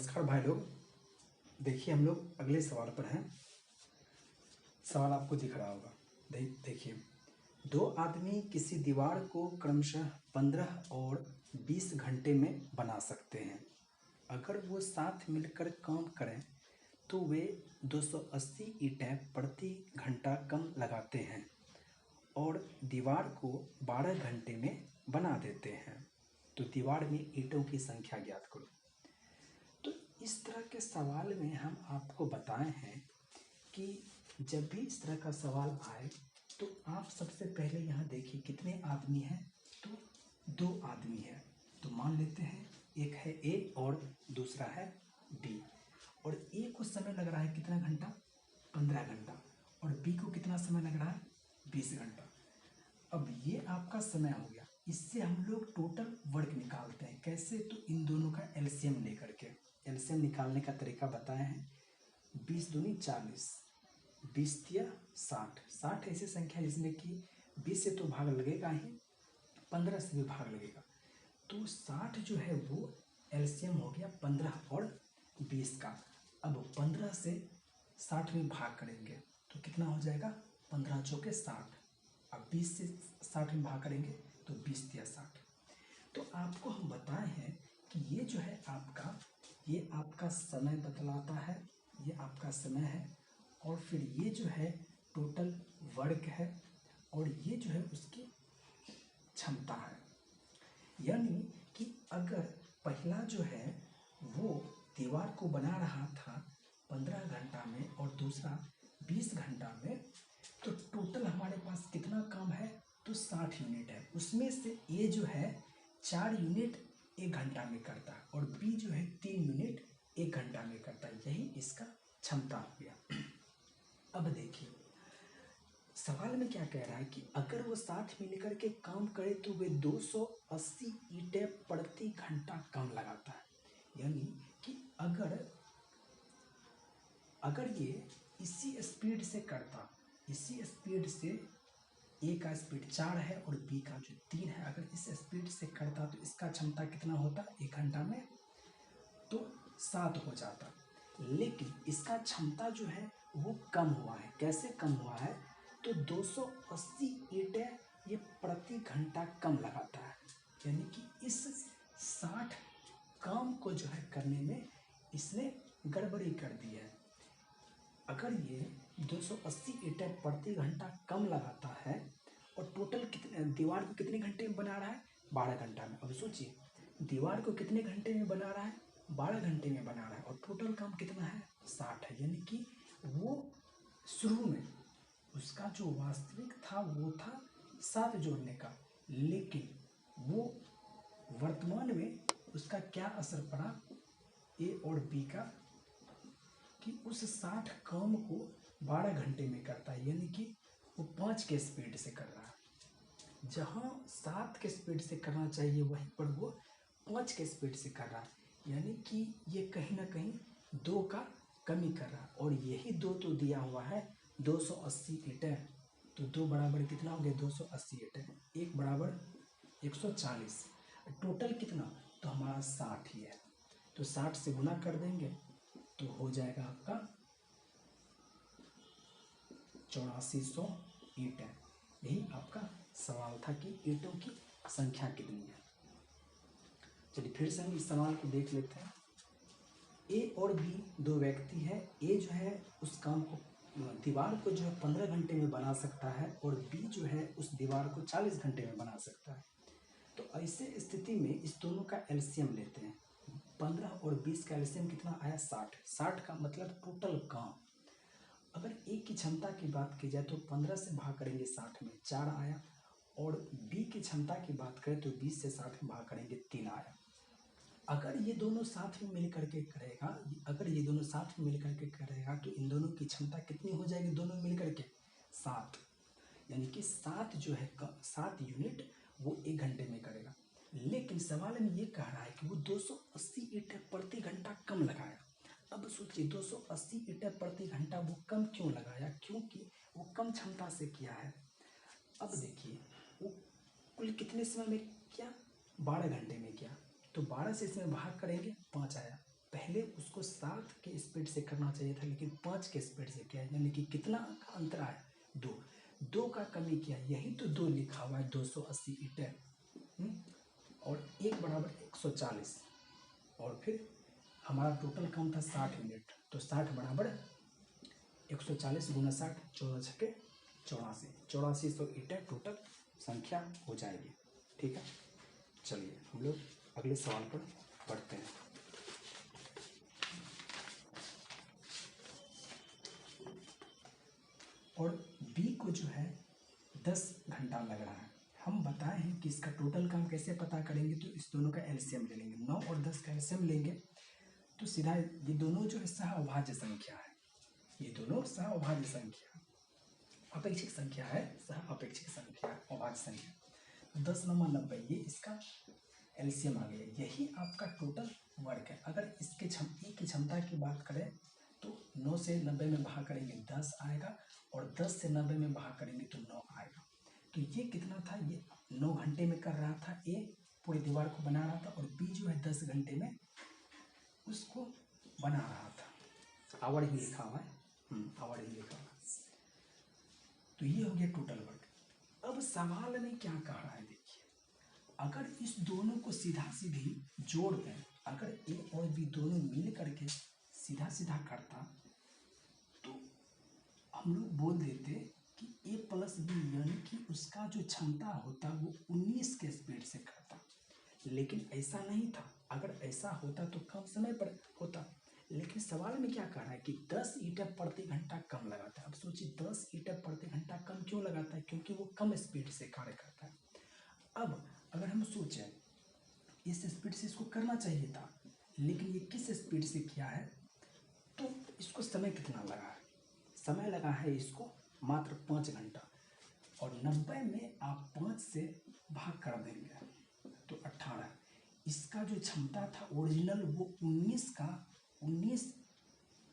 नमस्कार भाई लोग। देखिए हम लोग अगले सवाल पर हैं। सवाल आपको दिख रहा होगा। देखिए, दो आदमी किसी दीवार को क्रमशः 15 और 20 घंटे में बना सकते हैं। अगर वो साथ मिलकर काम करें तो वे 280 ईंटें प्रति घंटा कम लगाते हैं और दीवार को 12 घंटे में बना देते हैं। तो दीवार में ईंटों की संख्या ज्ञात करो। तो इस तरह के सवाल में हम आपको बताए हैं कि जब भी इस तरह का सवाल आए तो आप सबसे पहले यहाँ देखिए कितने आदमी हैं। तो 2 आदमी हैं। तो मान लेते हैं एक है ए और दूसरा है बी। और ए को समय लग रहा है कितना घंटा? 15 घंटा। और बी को कितना समय लग रहा है? 20 घंटा। अब ये आपका समय हो गया। इससे हम लोग टोटल वर्क निकालते हैं। कैसे? तो इन दोनों का एलसीएम लेकर के। एलसीएम निकालने का तरीका बताए हैं। 20 दूनी 40, 20 तिया 60। 60 ऐसी संख्या जिसमें कि 20 से तो भाग लगेगा ही, 15 से भी भाग लगेगा। तो 60 जो है वो एलसीएम हो गया 15 और 20 का। अब 15 से 60 में भाग करेंगे तो कितना हो जाएगा? 15 चौके 60। अब 20 से 60 में भाग करेंगे तो 20 तिया 60। तो आपको हम बताए हैं कि ये जो है ये आपका समय बतलाता है। ये आपका समय है। और फिर ये जो है टोटल वर्क है। और ये जो है उसकी क्षमता है। यानी कि अगर पहला जो है वो दीवार को बना रहा था 15 घंटा में और दूसरा 20 घंटा में, तो टोटल हमारे पास कितना काम है? तो 60 यूनिट है। उसमें से ए जो है 4 यूनिट 1 घंटा में करता है और बी जो है 3 यूनिट 1 घंटा में करता है। यही इसका क्षमता हो गया। अब देखिए सवाल में क्या कह रहा है कि अगर वो साथ मिलकर के काम करे तो वे 280 ईंटें प्रति घंटा कम लगाता है। यानी कि अगर ये इसी स्पीड से करता, इसी स्पीड से ए का स्पीड 4 है और बी का जो 3 है, अगर इस स्पीड से करता तो इसका क्षमता कितना होता? 1 घंटा में तो 7 हो जाता। लेकिन इसका क्षमता जो है वो कम हुआ है। कैसे कम हुआ है? तो 280 ईंटें ये प्रति घंटा कम लगाता है। यानी कि इस 60 काम को जो है करने में इसने गड़बड़ी कर दी है। अगर ये 280 ईंटें प्रति घंटा कम लगाता है और टोटल दीवार को कितने घंटे में बना रहा है? 12 घंटा में। अब सोचिए दीवार को कितने घंटे में बना रहा है? 12 घंटे में बना रहा है और टोटल काम कितना है? 60 है। यानी कि वो शुरू में उसका जो वास्तविक था वो था 7 जोड़ने का, लेकिन वो वर्तमान में उसका क्या असर पड़ा ए और बी का कि उस 60 काम को 12 घंटे में करता है। यानी कि वो 5 के स्पीड से कर रहा है। जहाँ 7 के स्पीड से करना चाहिए वहीं पर वो 5 के स्पीड से कर रहा है। यानी कि ये कहीं ना कहीं 2 का कमी कर रहा है। और यही 2 तो दिया हुआ है 280 ईंटें। तो 2 बराबर कितना हो गया? 280 ईंटें। 1 बराबर 140। टोटल कितना? तो हमारा 60 ही है। तो 60 से गुना कर देंगे तो हो जाएगा आपका 8400 ईंटें। यही आपका सवाल था कि ईंटों की संख्या कितनी है। चलिए फिर से हम इस सवाल को देख लेते हैं। ए और बी 2 व्यक्ति हैं। ए जो है उस काम को, दीवार को जो है 15 घंटे में बना सकता है और बी जो है उस दीवार को 40 घंटे में बना सकता है। तो ऐसे स्थिति में इस दोनों का एलसीएम लेते हैं। 15 और 20 का एलसीएम कितना आया? 60। 60 का मतलब टोटल काम। अगर ए की क्षमता की बात की जाए तो 15 से भाग करेंगे 60 में 4 आया। और बी की क्षमता की बात करें तो 20 से 60 में भाग करेंगे 3 आया। अगर ये दोनों साथ में मिल करके करेगा, तो इन दोनों की क्षमता कितनी हो जाएगी? दोनों मिल करके 7। यानी कि 7 जो है 7 यूनिट वो 1 घंटे में करेगा। लेकिन सवाल में ये कह रहा है कि वो 280 ईंटें प्रति घंटा कम लगाया। अब सोचिए 280 ईंटें प्रति घंटा वो कम क्यों लगाया? क्योंकि वो कम क्षमता से किया है। अब देखिए वो कुल कितने समय में किया? 12 घंटे में किया। तो 12 से इसमें भाग करेंगे 5 आया। पहले उसको 7 के स्पीड से करना चाहिए था, लेकिन 5 के स्पीड से किया, यानी कि कितना का अंतर आया, 2 का कमी किया, यही तो 2 लिखा हुआ है, 280 ईंटें और 1 बराबर 140, और फिर हमारा टोटल काम था 60 यूनिट, तो 60 बराबर 140 गुना 60, 14 छक्के 84, 8400 ईंटें टोटल संख्या हो जाएगी। ठीक है, चलिए हम लोग अगले सवाल पर पढ़ते हैं। और बी को जो है 10 घंटा लग रहा है। हम बताए हैं कि इसका टोटल काम कैसे पता करेंगे, तो इस दोनों का एलसीएम ले लेंगे, 9 और 10 का एलसीएम लेंगे तो सीधा ये दोनों जो है सहअभाज्य संख्या है, ये दोनों सहअभाज्य संख्या, अपेक्षिक संख्या है, सहअपेक्षिक संख्या, अभाज्य संख्या। 10 9 90, ये इसका एलसीएम आ गया, यही आपका टोटल वर्क है। अगर इसके ई की क्षमता की बात करें तो 9 से 90 में भाग करेंगे 10 आएगा, और 10 से 90 में भाग करेंगे तो 9 आएगा। तो ये कितना था, ये 9 घंटे में कर रहा था, ए पूरी दीवार को बना रहा था, और बी जो है 10 घंटे में उसको बना रहा था। आवर ही लिखा हुआ है, आवर ही लिखा हुआ है। तो ये हो गया टोटल वर्क। अब सवाल में क्या कह रहा है, देखिए, अगर इस दोनों को सीधा सीधी जोड़ दें, अगर ए और बी दोनों मिल करके सीधा सीधा करता तो हम लोग बोल देते कि ए प्लस बी, यानी कि उसका जो क्षमता होता वो 19 के स्पीड से करता, लेकिन ऐसा नहीं था। अगर ऐसा होता तो कम समय पर होता, लेकिन सवाल में क्या कह रहा है कि 10 ईंटें प्रति घंटा कम लगाता है। अब सोचिए 10 ईंटें प्रति घंटा कम क्यों लगाता है, क्योंकि वो कम स्पीड से कार्य करता है। अब अगर हम सोचें इस स्पीड से इसको करना चाहिए था, लेकिन ये किस स्पीड से किया है, तो इसको समय कितना लगा है, समय लगा है इसको मात्र 5 घंटा, और 90 में आप 5 से भाग कर देंगे तो 18। इसका जो क्षमता था ओरिजिनल वो 19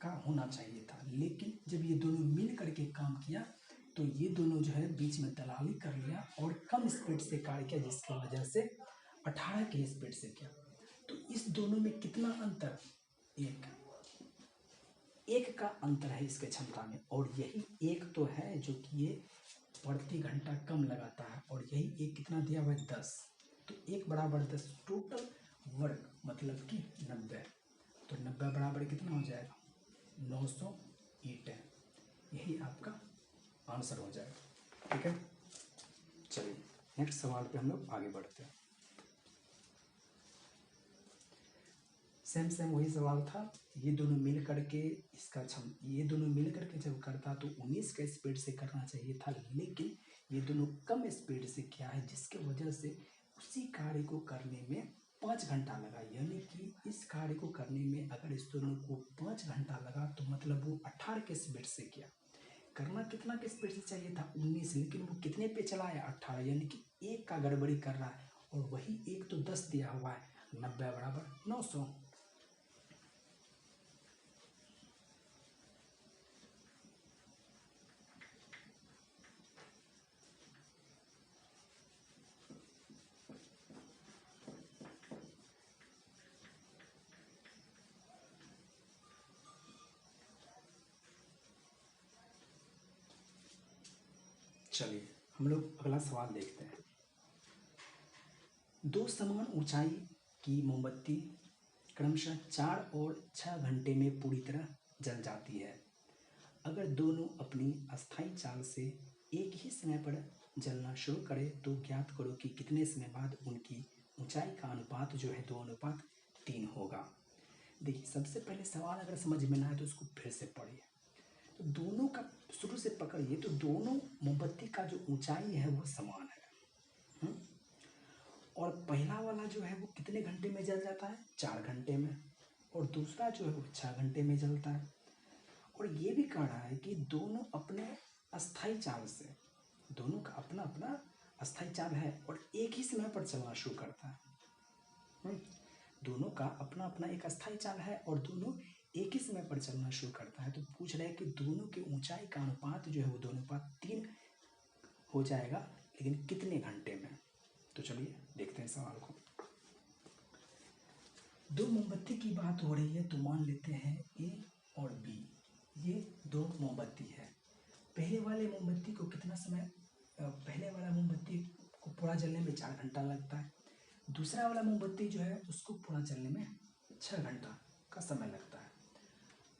का होना चाहिए था, लेकिन जब ये दोनों मिल करके काम किया तो ये दोनों जो है बीच में दलाली कर लिया और कम स्पीड से कार्य किया, जिसकी वजह से 18 की स्पीड से किया। तो इस दोनों में कितना अंतर, एक का अंतर है इसके क्षमता में, और यही एक तो है जो कि ये प्रति घंटा कम लगाता है, और यही एक कितना दिया हुआ है 10, तो 1 बराबर 10 टोटल वर्क मतलब कि 90, तो 90 बराबर कितना हो जाएगा 900 ईंटें, यही आपका आंसर हो जाएगा। ठीक है, चलिए नेक्स्ट सवाल पे हम लोग आगे बढ़ते हैं। सेम वही सवाल था, ये दोनों मिल करके ये दोनों मिल करके जब करता तो 19 के स्पीड से करना चाहिए था, लेकिन ये दोनों कम स्पीड से किया है, जिसके वजह से उसी कार्य को करने में 5 घंटा लगा, यानी कि इस कार्य को करने में अगर इस दोनों को 5 घंटा लगा तो मतलब वो 18 के स्पीड से किया। करना कितना के स्पीड से चाहिए था 19, लेकिन वो कितने पे चला है 18, यानी कि एक का गड़बड़ी कर रहा है, और वही एक तो 10 दिया हुआ है, 90 बराबर 900। चलिए हम लोग अगला सवाल देखते हैं। 2 समान ऊंचाई की मोमबत्ती क्रमशः 4 और 6 घंटे में पूरी तरह जल जाती है। अगर दोनों अपनी अस्थायी चाल से एक ही समय पर जलना शुरू करें तो ज्ञात करो कि कितने समय बाद उनकी ऊंचाई का अनुपात जो है 2:3 होगा। देखिए, सबसे पहले सवाल अगर समझ में ना आए तो उसको फिर से पढ़िए। तो दोनों का शुरू से पकड़िए, तो दोनों मोमबत्ती का जो ऊंचाई है वो समान है, और पहला वाला जो है वो कितने घंटे में जल जाता है 4 घंटे में, और दूसरा जो है वो 6 घंटे में जलता है। और ये भी कह रहा है कि दोनों अपने अस्थायी चाल से, दोनों का अपना अपना अस्थायी चाल है और एक ही समय पर चलना शुरू करता है। दोनों का अपना अपना एक अस्थायी चाल है और दोनों एक ही समय पर चलना शुरू करता है। तो पूछ रहे हैं कि दोनों की ऊंचाई का अनुपात जो है वो 2:3 हो जाएगा, लेकिन कितने घंटे में। तो चलिए देखते हैं सवाल को। दो मोमबत्ती की बात हो रही है तो मान लेते हैं ए और बी, ये दो मोमबत्ती है। पहले वाले मोमबत्ती को कितना समय, पहले वाला मोमबत्ती को पूरा जलने में 4 घंटा लगता है, दूसरा वाला मोमबत्ती जो है उसको पूरा जलने में 6 घंटा का समय लगता है।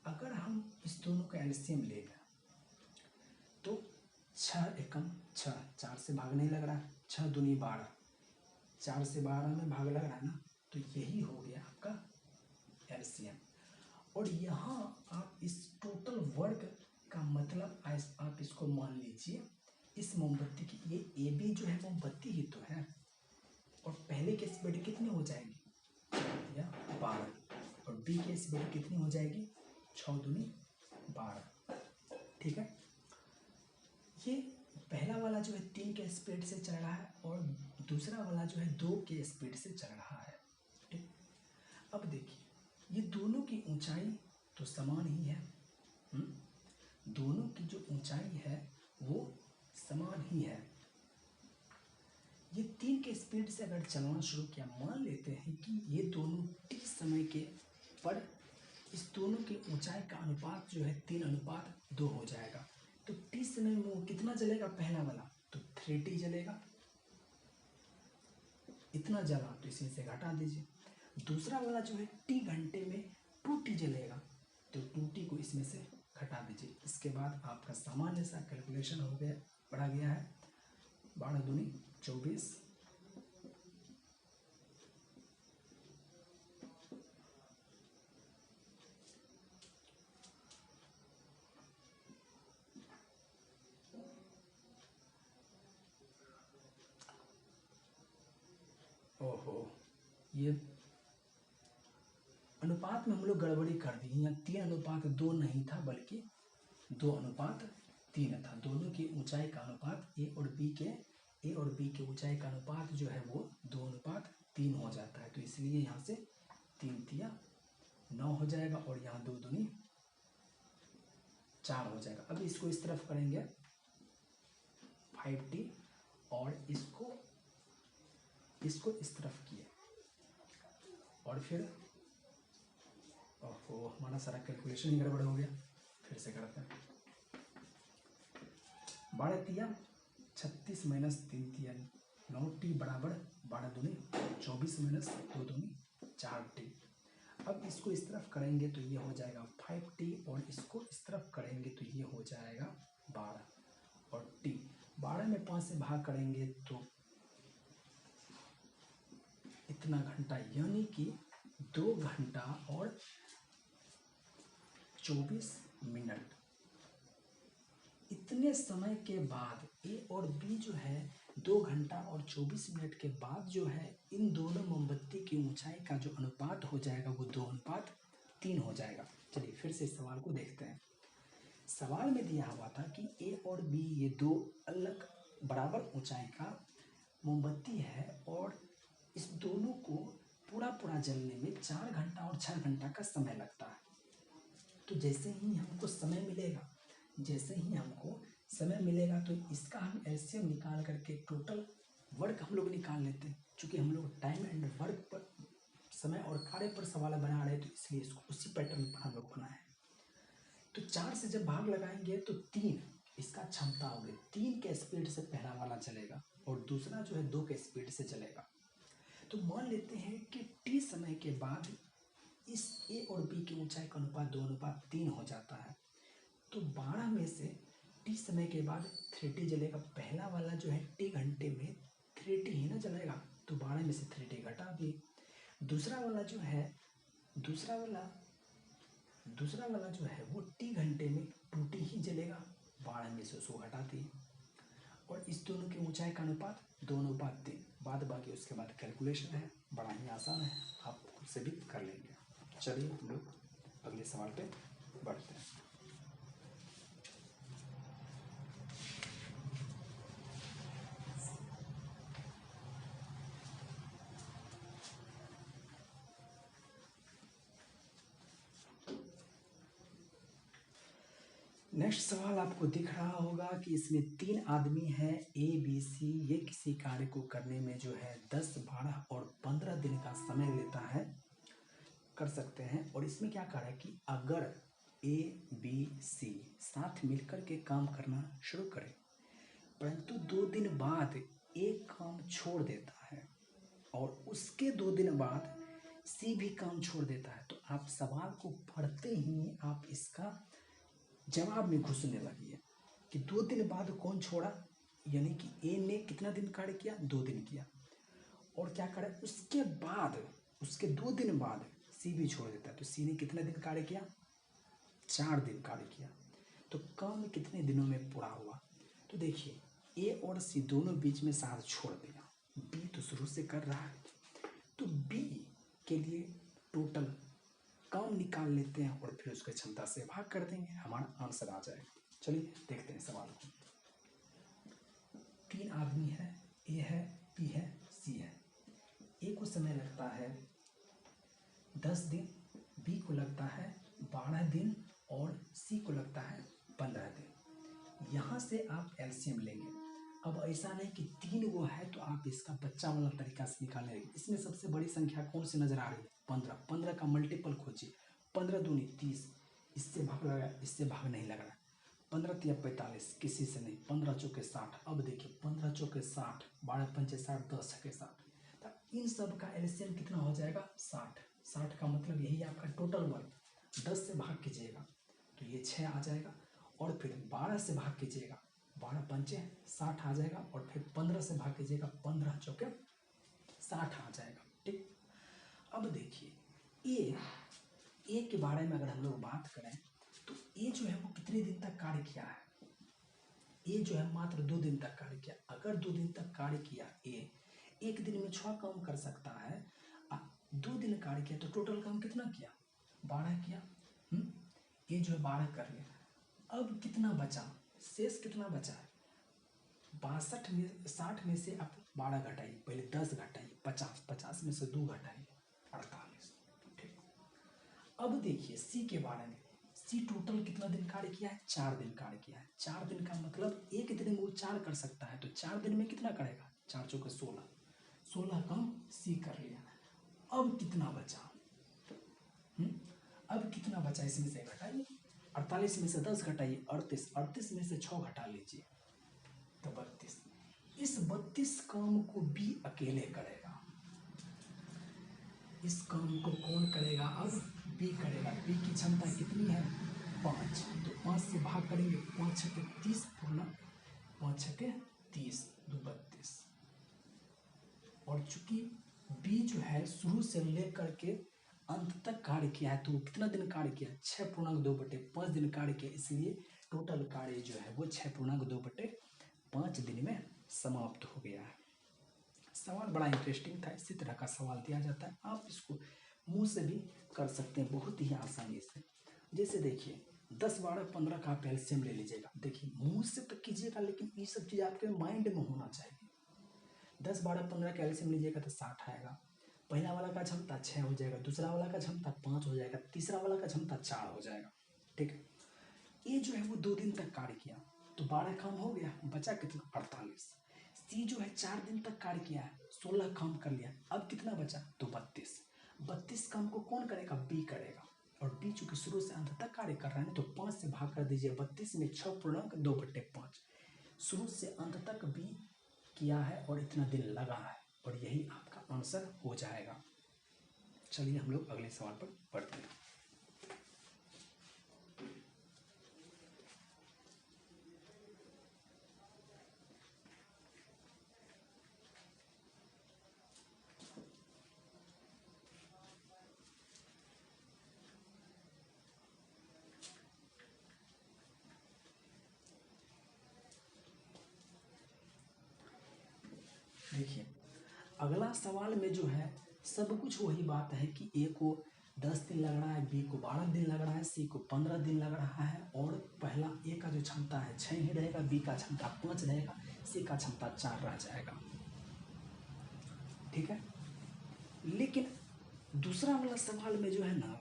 अगर हम इस दोनों का एलसीएम ले लें तो 6 एकम 6, 4 से भाग नहीं लग रहा है, 6 दूनी 12, 4 से 12 में भाग लग रहा है ना, तो यही हो गया आपका एलसीएम। और यहाँ आप इस टोटल वर्ग का मतलब आप इसको मान लीजिए इस मोमबत्ती की, ये ए बी जो है मोमबत्ती ही तो है, और पहले की स्पीड कितनी हो जाएगी या 12, और बी की स्पीड कितनी हो जाएगी 6 दूनी 12। ठीक है, ये पहला वाला जो है 3 के स्पीड से चल रहा है और दूसरा वाला जो है 2 के स्पीड से चल रहा है। ठीक, अब देखिए ये दोनों की ऊंचाई तो समान ही है, दोनों की जो ऊंचाई है वो समान ही है। ये 3 के स्पीड से अगर चलना शुरू किया, मान लेते हैं कि ये दोनों टी समय के पर इस दोनों की ऊंचाई का अनुपात जो है 3:2 हो जाएगा। तो टी समय में वो कितना जलेगा, पहला वाला तो 3t जलेगा, इतना जला तो इसमें से घटा दीजिए। दूसरा वाला जो है टी घंटे में 2t जलेगा, तो 2t को इसमें से घटा दीजिए। इसके बाद आपका सामान्य सा कैलकुलेशन हो गया, बढ़ा गया है 12 दूनी 24, ओहो ये अनुपात में हम लोग गड़बड़ी कर दी, यहाँ 3:2 नहीं था बल्कि 2:3 था। दोनों की ऊंचाई का अनुपात ए और बी के ऊंचाई का अनुपात जो है वो 2:3 हो जाता है, तो इसलिए यहाँ से 3 तिया 9 हो जाएगा और यहाँ 2 दूनी 4 हो जाएगा। अब इसको इस तरफ करेंगे 5t और इसको इस तरफ किए और फिर ओहो हमारा सारा कैलकुलेशन ही गड़बड़ हो गया, फिर से करते हैं। 12 तिया 36 माइनस 3 तिया 9t बराबर 12 दूनी 24 माइनस 2 दूनी 4t। अब इसको इस तरफ करेंगे तो ये हो जाएगा 5t और इसको इस तरफ करेंगे तो ये हो जाएगा 12 और t। 12 में 5 से भाग करेंगे तो इतना घंटा, यानी कि 2 घंटा और 24 मिनट। इतने समय के बाद ए और बी जो है 2 घंटा और 24 मिनट के बाद जो है इन दोनों मोमबत्ती की ऊंचाई का जो अनुपात हो जाएगा वो 2:3 हो जाएगा। चलिए फिर से इस सवाल को देखते हैं। सवाल में दिया हुआ था कि ए और बी ये 2 अलग बराबर ऊंचाई का मोमबत्ती है और इस दोनों को पूरा जलने में 4 घंटा और 6 घंटा का समय लगता है। तो जैसे ही हमको समय मिलेगा तो इसका हम एलसीएम निकाल करके टोटल वर्क हम लोग निकाल लेते हैं। चूँकि हम लोग टाइम एंड वर्क पर, समय और कार्य पर सवाल बना रहे हैं तो इसलिए इसको उसी पैटर्न पर हम लोग बनाए हैं। तो 4 से जब भाग लगाएंगे तो 3 इसका क्षमता हो गई, 3 के स्पीड से पहला वाला चलेगा और दूसरा जो है 2 के स्पीड से चलेगा। तो मान लेते हैं कि टी समय के बाद इस ए और बी की ऊंचाई का अनुपात 2:3 हो जाता है। तो 12 में से टी समय के बाद 3t जलेगा। पहला वाला जो है टी घंटे में 3t ही ना जलेगा, तो 12 में से 3t घटा दिए। दूसरा वाला जो है वो टी घंटे में 2t ही जलेगा, 12 में से उसको घटा दिए। और इस दोनों की ऊंचाई का अनुपात 2:3, बाद बाकी उसके बाद कैलकुलेशन है, बड़ा ही आसान है, आप खुद से भी कर लेंगे। चलिए हम लोग अगले सवाल पे बढ़ते हैं। नेक्स्ट सवाल आपको दिख रहा होगा कि इसमें 3 आदमी हैं ए बी सी, ये किसी कार्य को करने में जो है 10, 12 और 15 दिन का समय लेता है। कर सकते हैं। और इसमें क्या कह रहा है कि अगर ए बी सी साथ मिलकर के काम करना शुरू करें परंतु 2 दिन बाद एक काम छोड़ देता है और उसके 2 दिन बाद सी भी काम छोड़ देता है, तो आप सवाल को पढ़ते ही आप इसका जवाब में घुसने लगिए कि 2 दिन बाद कौन छोड़ा, यानी कि ए ने कितना दिन कार्य किया, 2 दिन किया। और क्या करे, उसके बाद उसके 2 दिन बाद सी भी छोड़ देता है, तो सी ने कितना दिन कार्य किया, 4 दिन कार्य किया। तो काम कितने दिनों में पूरा हुआ। तो देखिए ए और सी दोनों बीच में साथ छोड़ दिया, बी तो शुरू से कर रहा है, तो बी के लिए टोटल काम निकाल लेते हैं और फिर उसके क्षमता से भाग कर देंगे, हमारा आंसर आ जाएगा। चलिए देखते हैं सवाल को। 3 आदमी है, ए है, बी है, सी है। ए को समय लगता है 10 दिन, बी को लगता है 12 दिन और सी को लगता है 15 दिन। यहाँ से आप एलसीएम लेंगे। अब ऐसा नहीं कि 3 गो है तो आप इसका बच्चा वाला तरीका से निकालेंगे। इसमें सबसे बड़ी संख्या कौन सी नजर आ रही है, 15। 15 का मल्टीपल खोजिए, 15 दूनी 30, इससे भाग लगा, इससे भाग नहीं लग रहा। 15 तिया 45, किसी से नहीं। 15 चौके 60। अब देखिए 15 चौके 60, 12 पंचे 60, 10 छके 60। तो इन सब का एलसीएम कितना हो जाएगा, 60। 60 का मतलब यही आपका टोटल वर्क। 10 से भाग कीजिएगा तो ये 6 आ जाएगा, और फिर 12 से भाग कीजिएगा, 12 पंचे 60 आ जाएगा, और फिर 15 से भाग कीजिएगा, 15 चौके 60 आ जाएगा। ठीक। अब देखिए ए के बारे में अगर हम लोग बात करें तो ए जो है वो कितने दिन तक कार्य किया है, ए जो है मात्र 2 दिन तक कार्य किया। अगर 2 दिन तक कार्य किया ए, एक दिन में 6 काम कर सकता है, 2 दिन कार्य किया तो टोटल काम कितना किया, 12 किया। ये जो है 12 कर लिया। अब कितना बचा, शेष कितना बचा है, 62 में 60 में से आप 12 घटाइए, पहले 10 घटाइए, 50, 50 में से 2 घटाइए, 48। ठीक। अब देखिए सी के बारे में, सी टोटल कितना दिन कार्य किया है, 4 दिन कार्य किया है। 4 दिन का मतलब एक दिन में वो 4 कर सकता है, तो 4 दिन में कितना करेगा, 4 चौके 16, 16 काम सी कर लिया। अब कितना बचा, अब कितना बचा, इसमें से घटाइए, 48 में से 10 घटाइए, 38, 38 में से 6 घटा लीजिए तो 32। इस 32 काम को बी अकेले करेगा। इस काम को कौन करेगा, अब बी करेगा। बी की क्षमता कितनी है, 5, तो 5 से भाग करेंगे, 5 छके 30 पूर्ण, 5 छके 30, 2 32। और चूंकि बी जो है शुरू से लेकर के अंत तक कार्य किया है, तो वो कितना दिन कार्य किया, 6.2/5 दिन कार्य किया, इसलिए टोटल कार्य जो है वो 6.2/5 दिन में समाप्त हो गया है। सवाल बड़ा इंटरेस्टिंग था, इसी तरह का सवाल दिया जाता है, आप इसको मुंह से भी कर सकते हैं बहुत ही आसानी से। जैसे देखिए 10, 12, 15 का आप एलसीएम ले लीजिएगा। देखिए मुंह से तो कीजिएगा, लेकिन ये सब चीज़ आपके माइंड में होना चाहिए। 10, 12, 15 का एलसीएम लीजिएगा तो 60 आएगा। पहला वाला का क्षमता 6 हो जाएगा, दूसरा वाला का क्षमता 5 हो जाएगा, तीसरा वाला का क्षमता 4 हो जाएगा। ठीक है। ये जो है वो 2 दिन तक कार्य किया तो 12 काम हो गया, बचा कितना, 48। सी जो है 4 दिन तक कार्य किया है, 16 काम कर लिया, अब कितना बचा, तो 32। 32 काम को कौन करेगा, बी करेगा। और बी चूंकि शुरू से अंत तक कार्य कर रहा है तो 5 से भाग कर दीजिए, 32 में 6.2/5। शुरू से अंत तक बी किया है और इतना दिन लगा है, और यही आपका आंसर हो जाएगा। चलिए हम लोग अगले सवाल पर पढ़ते हैं। देखिए अगला सवाल में जो है सब कुछ वही बात है कि ए को 10 दिन लग रहा है, बी को 12 दिन लग रहा है, सी को 15 दिन लग रहा है, और पहला ए का जो क्षमता है 6 ही रहेगा, बी का क्षमता 5 रहेगा, सी का क्षमता 4 रह जाएगा। ठीक है। लेकिन दूसरा वाला सवाल में जो है ना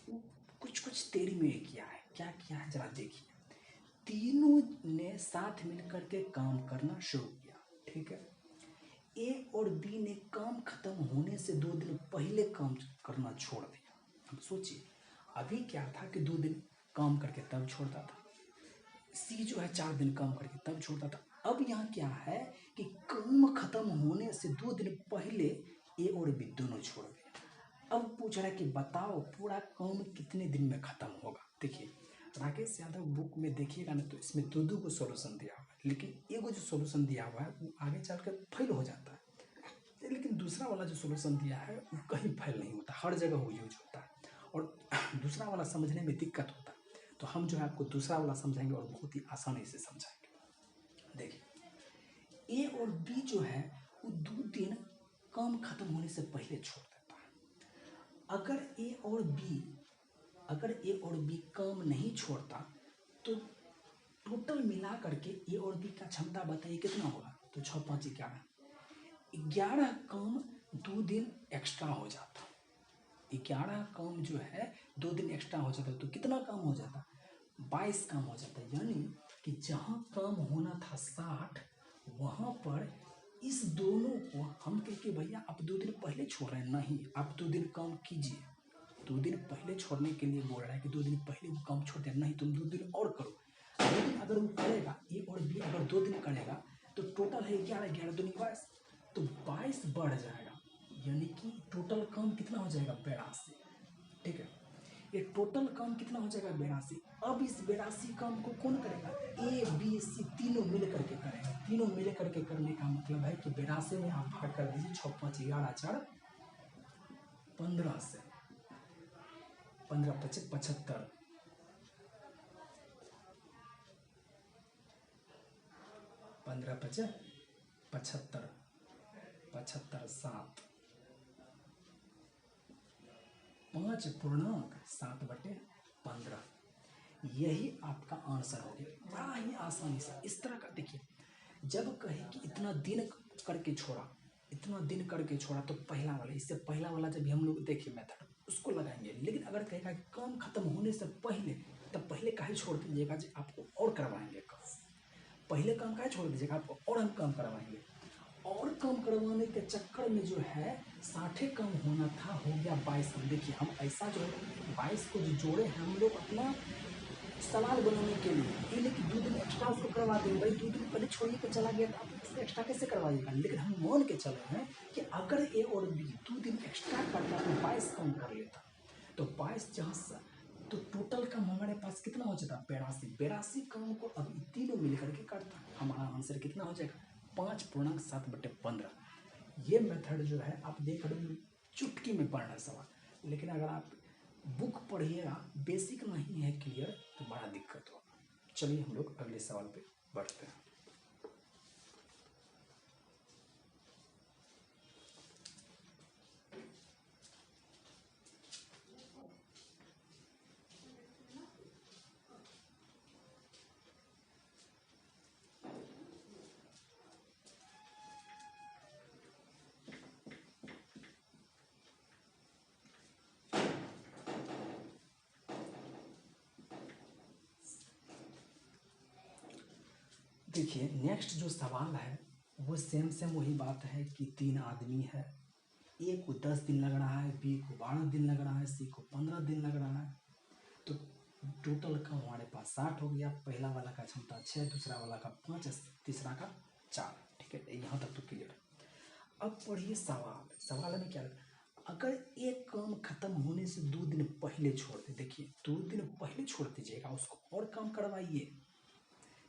वो कुछ तेरी में किया है। क्या किया है जरा देखिए, तीनों ने साथ मिलकर के काम करना शुरू किया। ठीक है। ए और बी ने काम खत्म होने से 2 दिन पहले काम करना छोड़ दिया। अब सोचिए, अभी क्या था कि 2 दिन काम करके तब छोड़ता था, सी जो है 4 दिन काम करके तब छोड़ता था। अब यहाँ क्या है कि काम खत्म होने से 2 दिन पहले ए और बी दोनों छोड़ दिए। अब पूछ रहा है कि बताओ पूरा काम कितने दिन में खत्म होगा। देखिए राकेश यादव बुक में देखिएगा ना, तो इसमें दो को सोल्यूशन दिया हुआ है, लेकिन एगो जो सोल्यूशन दिया हुआ है वो आगे चलकर फेल हो जाता है, लेकिन दूसरा वाला जो सोल्यूशन दिया है वो कहीं फेल नहीं होता, हर जगह वो यूज होता है और दूसरा वाला समझने में दिक्कत होता है। तो हम जो है आपको दूसरा वाला समझाएंगे और बहुत ही आसानी से समझाएंगे। देखिए ए और बी जो है वो 2 दिन काम खत्म होने से पहले छोड़ देता है। अगर ए और बी काम नहीं छोड़ता तो टोटल मिला करके ए और बी का क्षमता बताइए कितना होगा। तो 6 5 11 काम 2 दिन एक्स्ट्रा हो जाता। 11 काम जो है 2 दिन एक्स्ट्रा हो जाता, तो कितना काम हो जाता, 22 काम हो जाता। यानी कि जहाँ काम होना था 60, वहाँ पर इस दोनों को हम कह के भैया आप 2 दिन पहले छोड़ रहे हैं, नहीं आप 2 दिन काम कीजिए। 2 दिन पहले छोड़ने के लिए बोल रहा है कि 2 दिन पहले वो काम छोड़ दिया, नहीं तुम 2 दिन और करो। लेकिन अगर वो करेगा ए और बी अगर 2 दिन करेगा तो टोटल है 11, 11 दूनी 22, तो 22 बढ़ जाएगा, यानी कि टोटल काम कितना हो जाएगा 82। ठीक है, ये टोटल काम कितना हो जाएगा 82। अब इस 82 काम को कौन करेगा, ए बी सी तीनों मिल करके करेगा। तीनों मिल करके करने का मतलब है कि 82 में आप भाग कर दीजिए, 6 5 11 4 15 से 15 25 75, 15 25 75 75 7 5.7/15, यही आपका आंसर हो गया। बड़ा ही आसानी से इस तरह का देखिए, जब कहे कि इतना दिन करके छोड़ा तो पहला वाला, इससे पहला वाला जब भी हम लोग देखिए मेथड उसको लगाएंगे। लेकिन अगर कहेगा कि काम खत्म होने से पहले, तब पहले काहे छोड़ दीजिएगा जी, आपको और करवाएंगे काम। पहले काम काहे छोड़ दीजिएगा, आपको और हम काम करवाएंगे। और काम करवाने के चक्कर में जो है 60 काम होना था, हो गया 22 काम। देखिए हम ऐसा जो है 22 को जो जोड़े हैं हम लोग अपना सवाल बनाने के लिए, ये लेकिन 2 दिन एक्स्ट्रा उसको करवा देंगे। भाई 2 दिन पहले छोड़िए तो चला गया, तो आप उसको एक्स्ट्रा कैसे करवाइएगा। लेकिन हम मान के चले हैं कि अगर ए और बी 2 दिन एक्स्ट्रा करता तो 22 काम कर लेता, तो 22 जहाँ से तो टोटल काम हमारे पास कितना हो जाता 82। 82 काम को अब तीनों मिल करके करता, हमारा आंसर कितना हो जाएगा 5.7/15। ये मेथड जो है आप देख रहे हो चुटकी में पढ़ रहे सवाल, लेकिन अगर आप बुक पढ़िएगा बेसिक नहीं है क्लियर तो बड़ा दिक्कत होगा। चलिए हम लोग अगले सवाल पे बढ़ते हैं। देखिए नेक्स्ट जो सवाल है वो सेम वही बात है कि 3 आदमी है, ए को 10 दिन लग रहा है, बी को 12 दिन लग रहा है, सी को 15 दिन लग रहा है। तो टोटल का हमारे पास 60 हो गया। पहला वाला का क्षमता 6, दूसरा वाला का 5, तीसरा का 4। ठीक है, यहाँ तक तो क्लियर। अब पढ़िए सवाल में क्या है, अगर एक काम खत्म होने से 2 दिन पहले छोड़ दे। देखिए 2 दिन पहले छोड़ दीजिएगा, उसको और काम करवाइए।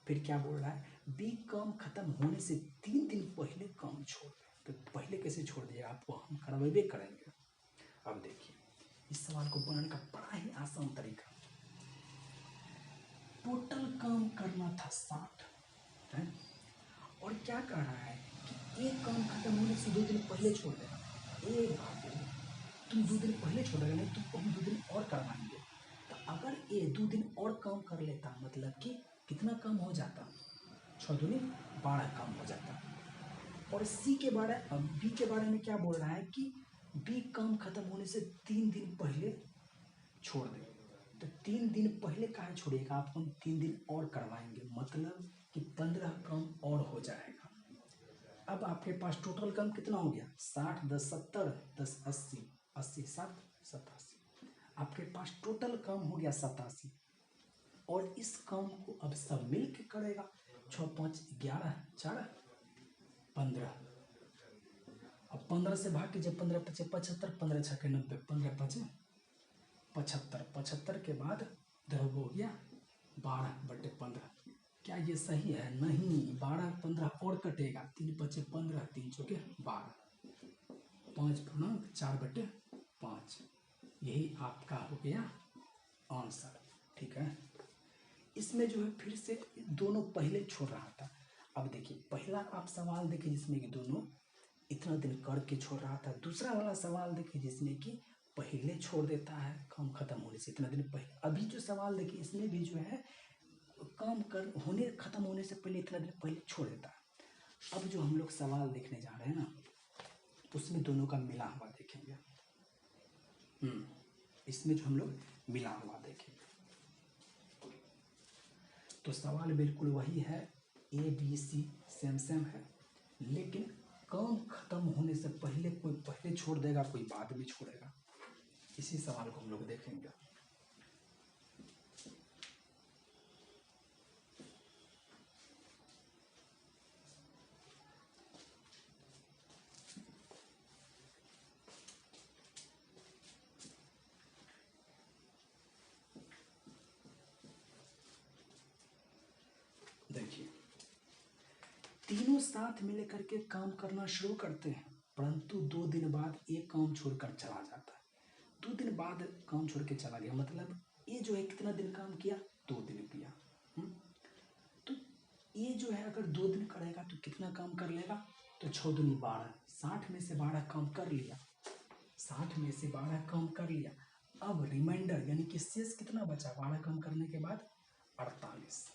फिर क्या बोल रहा है, बी काम खत्म होने से 3 दिन पहले काम छोड़ दे। तो पहले कैसे छोड़ दिया, आपको हम करवाइबे करेंगे। अब देखिए इस सवाल को बनाने का बड़ा ही आसान तरीका, टोटल काम करना था 60 है, और क्या कर रहा है कि एक काम खत्म होने से 2 दिन पहले छोड़ देगा। एक बात है, तुम 2 दिन पहले छोड़ेगा नहीं, तुमको हम 2 दिन और करवाएंगे। तो अगर ये 2 दिन और काम कर लेता, मतलब कि कितना काम हो जाता, 6 दूनी 12 काम हो जाता। और सी के बारे बी के बारे में क्या बोल रहा है कि बी काम खत्म होने से 3 दिन पहले छोड़ दे। तो 3 दिन पहले काहे छोड़ेगा, आपको हम 3 दिन और करवाएंगे, मतलब कि 15 काम और हो जाएगा। अब आपके पास टोटल काम कितना हो गया 60, 10 70, 10 80, 80 7 87। आपके पास टोटल काम हो गया 87, और इस काम को अब सब मिल के करेगा। 6 5 11 4 15। अब 15 से भाग कीजिए, 15 5 75, 15 6 90, 15 5 75, 75 के बाद इधर हो गया 12/15। क्या ये सही है? नहीं, 12 15 और कटेगा, 3 5 15, 3 चौके 12, 5/4/5। यही आपका हो गया आंसर। ठीक है, इसमें जो है फिर से दोनों पहले छोड़ रहा था। अब देखिए पहला आप सवाल देखिए जिसमें कि दोनों इतना दिन करके छोड़ रहा था। दूसरा वाला सवाल देखिए जिसमें कि पहले छोड़ देता है काम खत्म होने से इतना दिन पहले। अभी जो सवाल देखिए इसमें भी जो है काम खत्म होने से पहले इतना दिन पहले छोड़ देता है। अब जो हम लोग सवाल देखने जा रहे हैं ना, उसमें दोनों का मिला हुआ देखेंगे। इसमें जो हम लोग मिला हुआ देखेंगे तो सवाल बिल्कुल वही है, A B C same same है, लेकिन काम खत्म होने से पहले कोई पहले छोड़ देगा, कोई बाद में छोड़ेगा। इसी सवाल को हम लोग देखेंगे। देखिए तीनों साथ मिल करके काम करना शुरू करते हैं, परंतु 2 दिन बाद एक काम छोड़कर चला जाता है। 2 दिन बाद काम छोड़ के चला गया, मतलब ये जो है कितना दिन काम किया? 2 दिन किया। तो ये जो है अगर 2 दिन करेगा तो कितना काम कर लेगा? तो 6 दूनी 12, 60 में से 12 काम कर लिया, 60 में से 12 काम कर लिया। अब रिमाइंडर यानी कि शेष कितना बचा 12 काम करने के बाद? 48।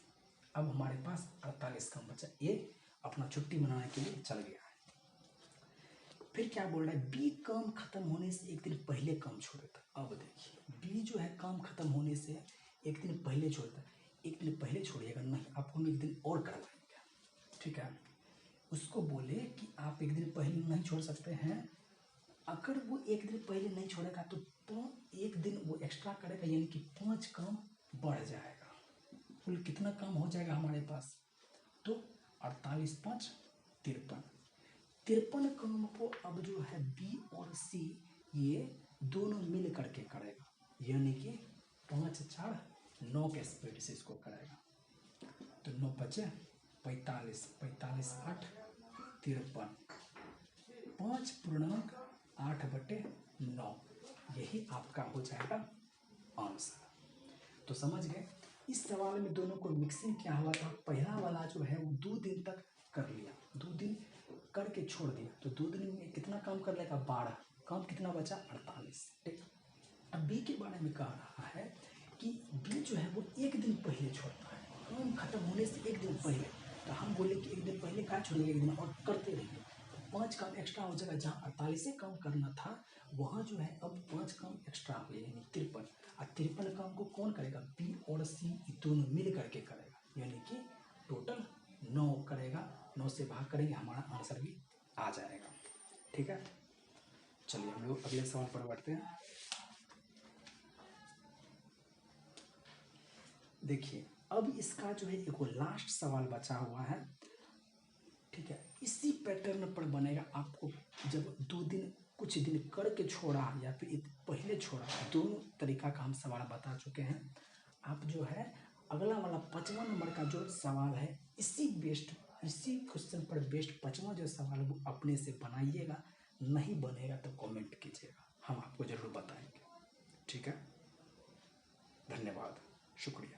अब हमारे पास 48 काम बचा, ये अपना छुट्टी मनाने के लिए चल गया है। फिर क्या बोल रहा है? बी काम खत्म होने से एक दिन पहले काम छोड़ता। अब देखिए बी जो है काम खत्म होने से एक दिन पहले छोड़ता है। एक दिन पहले छोड़िएगा नहीं, आपको हम एक दिन और करवाएंगे। ठीक है, उसको बोले कि आप एक दिन पहले नहीं छोड़ सकते हैं। अगर वो एक दिन पहले नहीं छोड़ेगा तो एक दिन वो एक्स्ट्रा करेगा, यानी कि 5 काम बढ़ जाएगा। कुल कितना काम हो जाएगा हमारे पास? तो 48 5 53। 53 काम को अब जो है बी और सी ये दोनों मिल करके करेगा, यानी कि 5 4 9 के स्पीड से इसको करेगा। तो 9 5 45, 45 8 53, 5.8/9, यही आपका हो जाएगा आंसर। तो समझ गए, इस सवाल में दोनों को मिक्सिंग क्या हुआ था? पहला वाला जो है वो 2 दिन तक कर लिया, 2 दिन करके छोड़ दिया, तो 2 दिन में कितना काम कर लेगा? 12 काम, कितना बचा? 48। ठीक, अब बी के बारे में कह रहा है कि बी जो है वो एक दिन पहले छोड़ता है, काम खत्म होने से एक दिन पहले। तो हम बोले कि एक दिन पहले क्या छोड़ेंगे? एक दिन और करते रहिए, 5 काम एक्स्ट्रा हो जाएगा। जहाँ 48 काम करना था वहाँ जो है अब 5 काम एक्स्ट्रा हुए, यानी 53। और 53 काम को कौन करेगा? बी और सी दोनों मिल करके करेगा, यानी कि टोटल 9 करेगा। 9 से भाग करेंगे, हमारा आंसर भी आ जाएगा। ठीक है, चलिए हम लोग अगले सवाल पर बढ़ते हैं। देखिए अब इसका जो है एक लास्ट सवाल बचा हुआ है। ठीक है, इसी पैटर्न पर बनेगा। आपको जब 2 दिन कुछ दिन करके छोड़ा या फिर पहले छोड़ा, दोनों तरीका का हम सवाल बता चुके हैं। आप जो है अगला वाला 5वां नंबर का जो सवाल है इसी क्वेश्चन पर बेस्ड 5वां जो सवाल है वो अपने से बनाइएगा। नहीं बनेगा तो कमेंट कीजिएगा, हम आपको ज़रूर बताएंगे। ठीक है, धन्यवाद, शुक्रिया।